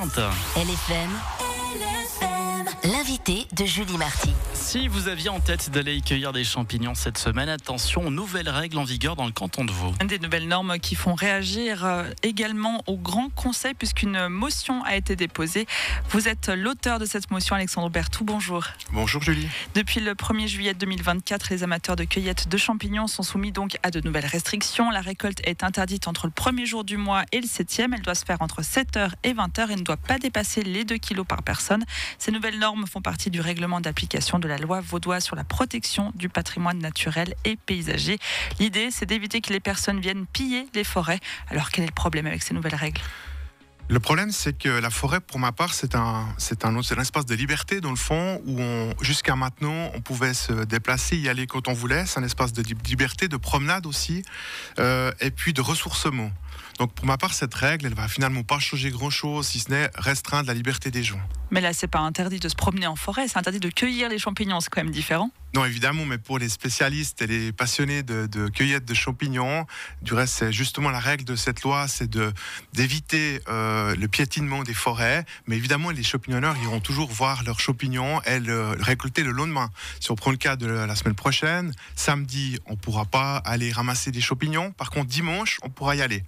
20h20. LFM, l'invité de Julie Marty. Si vous aviez en tête d'aller y cueillir des champignons cette semaine, attention aux nouvelles règles en vigueur dans le canton de Vaud. Des nouvelles normes qui font réagir également au Grand Conseil puisqu'une motion a été déposée. Vous êtes l'auteur de cette motion, Alexandre Berthoud. Bonjour. Bonjour Julie. Depuis le 1er juillet 2024, les amateurs de cueillette de champignons sont soumis donc à de nouvelles restrictions. La récolte est interdite entre le premier jour du mois et le 7e. Elle doit se faire entre 7h et 20h et ne doit pas dépasser les 2 kilos par personne. Ces nouvelles normes font partie du règlement d'application de la loi vaudoise sur la protection du patrimoine naturel et paysager. L'idée, c'est d'éviter que les personnes viennent piller les forêts. Alors quel est le problème avec ces nouvelles règles ? Le problème, c'est que la forêt, pour ma part, c'est un espace de liberté, dans le fond, où jusqu'à maintenant, on pouvait se déplacer, y aller quand on voulait. C'est un espace de liberté, de promenade aussi, et puis de ressourcement. Donc pour ma part, cette règle, elle va finalement pas changer grand-chose, si ce n'est restreindre la liberté des gens. Mais là, c'est pas interdit de se promener en forêt, c'est interdit de cueillir les champignons, c'est quand même différent. Non, évidemment, mais pour les spécialistes et les passionnés de cueillette de champignons, du reste, c'est justement la règle de cette loi, c'est d'éviter le piétinement des forêts. Mais évidemment, les champignonneurs iront toujours voir leurs champignons et le récolter le lendemain. Si on prend le cas de la semaine prochaine, samedi, on ne pourra pas aller ramasser des champignons. Par contre, dimanche, on pourra y aller.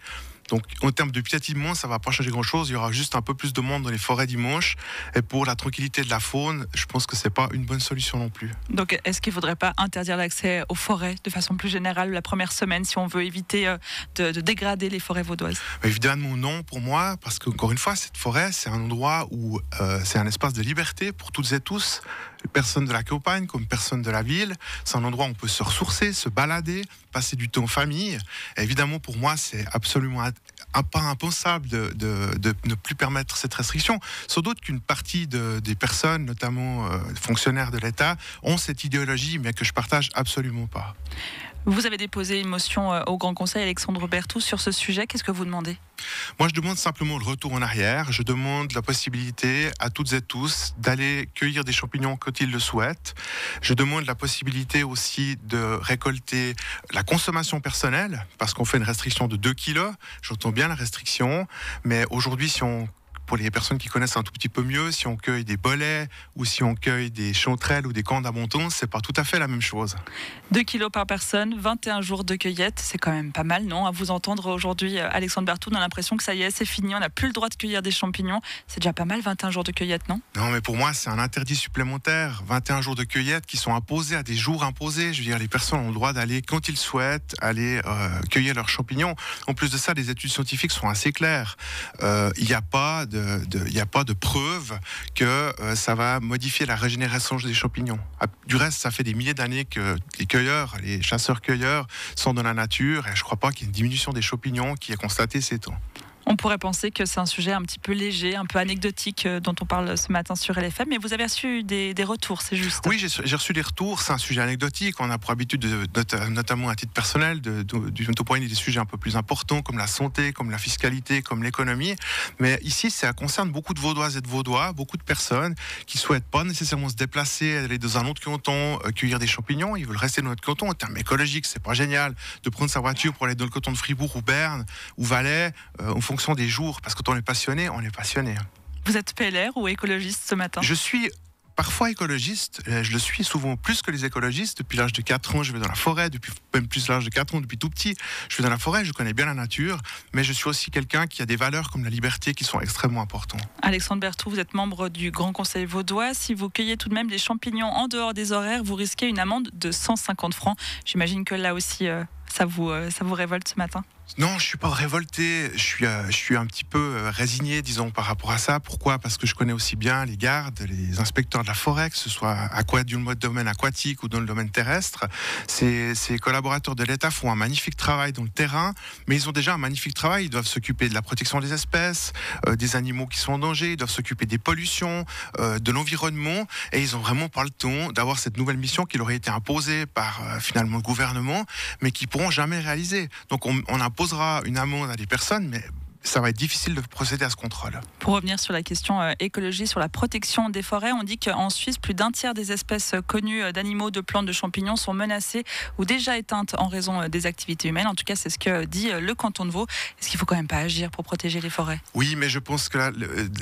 Donc, en termes de piétinement, ça ne va pas changer grand-chose. Il y aura juste un peu plus de monde dans les forêts dimanche. Et pour la tranquillité de la faune, je pense que ce n'est pas une bonne solution non plus. Donc, est-ce qu'il ne faudrait pas interdire l'accès aux forêts de façon plus générale la première semaine si on veut éviter de dégrader les forêts vaudoises ? Évidemment non pour moi, parce qu'encore une fois, cette forêt, c'est un endroit où c'est un espace de liberté pour toutes et tous. Personne de la campagne comme personne de la ville. C'est un endroit où on peut se ressourcer, se balader, passer du temps en famille. Et évidemment, pour moi, c'est absolument pas impensable de ne plus permettre cette restriction. Sans doute qu'une partie des personnes, notamment fonctionnaires de l'État, ont cette idéologie, mais que je partage absolument pas. Vous avez déposé une motion au Grand Conseil, Alexandre Berthoud, sur ce sujet. Qu'est-ce que vous demandez ? Moi, je demande simplement le retour en arrière. Je demande la possibilité à toutes et tous d'aller cueillir des champignons quand ils le souhaitent. Je demande la possibilité aussi de récolter la consommation personnelle, parce qu'on fait une restriction de 2 kilos. J'entends bien la restriction, mais aujourd'hui, pour les personnes qui connaissent un tout petit peu mieux, si on cueille des bolets ou si on cueille des chanterelles ou des camps d'abondance, c'est pas tout à fait la même chose. 2 kilos par personne, 21 jours de cueillette, c'est quand même pas mal, non ? À vous entendre aujourd'hui, Alexandre Berthoud, on a l'impression que ça y est, c'est fini, on n'a plus le droit de cueillir des champignons. C'est déjà pas mal, 21 jours de cueillette, non ? Non, mais pour moi, c'est un interdit supplémentaire. 21 jours de cueillette qui sont imposés à des jours imposés. Je veux dire, les personnes ont le droit d'aller, quand ils souhaitent, aller cueillir leurs champignons. En plus de ça, les études scientifiques sont assez claires. Il n'y a pas de preuve que ça va modifier la régénération des champignons. Du reste, ça fait des milliers d'années que les chasseurs-cueilleurs sont dans la nature et je ne crois pas qu'il y ait une diminution des champignons qui est constatée ces temps. On pourrait penser que c'est un sujet un petit peu léger, un peu anecdotique dont on parle ce matin sur LFM, mais vous avez reçu des retours, c'est juste ? Oui, j'ai reçu des retours, c'est un sujet anecdotique. On a pour habitude, notamment à titre personnel, de poigner des sujets un peu plus importants comme la santé, comme la fiscalité, comme l'économie. Mais ici, ça concerne beaucoup de Vaudoises et de Vaudois, beaucoup de personnes qui ne souhaitent pas nécessairement se déplacer, aller dans un autre canton, cueillir des champignons. Ils veulent rester dans notre canton. En termes écologiques, c'est pas génial de prendre sa voiture pour aller dans le canton de Fribourg ou Berne ou Valais, en fonction des jours, parce que quand on est passionné, on est passionné. Vous êtes PLR ou écologiste ce matin ? Je suis parfois écologiste, je le suis souvent plus que les écologistes. Depuis l'âge de 4 ans, je vais dans la forêt, depuis même plus l'âge de 4 ans, depuis tout petit, je vais dans la forêt, je connais bien la nature, mais je suis aussi quelqu'un qui a des valeurs comme la liberté qui sont extrêmement importantes. Alexandre Berthoud, vous êtes membre du Grand Conseil vaudois. Si vous cueillez tout de même des champignons en dehors des horaires, vous risquez une amende de 150 francs. J'imagine que là aussi, ça vous révolte ce matin ? Non, je suis pas révolté, je suis un petit peu résigné, disons, par rapport à ça. Pourquoi ? Parce que je connais aussi bien les gardes, les inspecteurs de la forêt, que ce soit dans le domaine aquatique ou dans le domaine terrestre. Ces collaborateurs de l'État font un magnifique travail dans le terrain, mais ils ont déjà un magnifique travail. Ils doivent s'occuper de la protection des espèces, des animaux qui sont en danger, ils doivent s'occuper des pollutions, de l'environnement, et ils ont vraiment pas le temps d'avoir cette nouvelle mission qui leur a été imposée par finalement le gouvernement, mais qui pourront jamais réaliser. Donc on impose une amende à des personnes, mais ça va être difficile de procéder à ce contrôle. Pour revenir sur la question écologie, sur la protection des forêts, on dit qu'en Suisse, plus d'un tiers des espèces connues d'animaux, de plantes, de champignons sont menacées ou déjà éteintes en raison des activités humaines. En tout cas, c'est ce que dit le canton de Vaud. Est-ce qu'il faut quand même pas agir pour protéger les forêts ? Oui, mais je pense que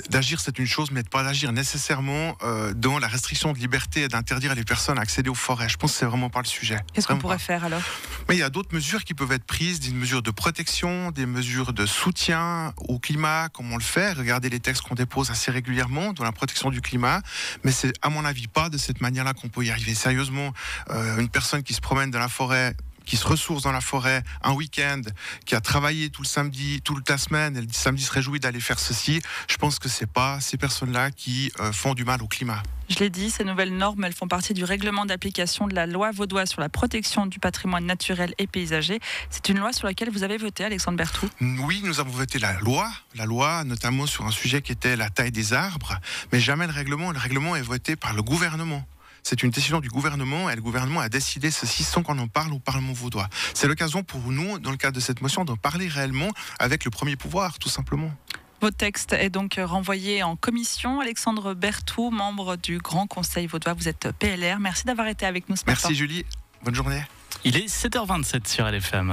d'agir, c'est une chose, mais de pas d'agir nécessairement dans la restriction de liberté et d'interdire les personnes à accéder aux forêts. Je pense que c'est vraiment pas le sujet. Qu'est-ce qu'on pourrait faire alors ? Mais il y a d'autres mesures qui peuvent être prises, des mesures de protection, des mesures de soutien au climat, comme on le fait. Regardez les textes qu'on dépose assez régulièrement dans la protection du climat. Mais c'est, à mon avis, pas de cette manière-là qu'on peut y arriver. Sérieusement, une personne qui se promène dans la forêt, qui se ressource dans la forêt un week-end, qui a travaillé tout le samedi, toute la semaine, et le samedi se réjouit d'aller faire ceci, je pense que c'est pas ces personnes-là qui font du mal au climat. Je l'ai dit, ces nouvelles normes, elles font partie du règlement d'application de la loi vaudoise sur la protection du patrimoine naturel et paysager. C'est une loi sur laquelle vous avez voté, Alexandre Berthoud ? Oui, nous avons voté la loi notamment sur un sujet qui était la taille des arbres, mais jamais le règlement. Le règlement est voté par le gouvernement. C'est une décision du gouvernement et le gouvernement a décidé ceci sans qu'on en parle au Parlement vaudois. C'est l'occasion pour nous, dans le cadre de cette motion, d'en parler réellement avec le premier pouvoir, tout simplement. Votre texte est donc renvoyé en commission. Alexandre Berthoud, membre du Grand Conseil vaudois, vous êtes PLR. Merci d'avoir été avec nous ce matin. Merci Julie, bonne journée. Il est 7h27 sur LFM.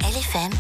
LFM.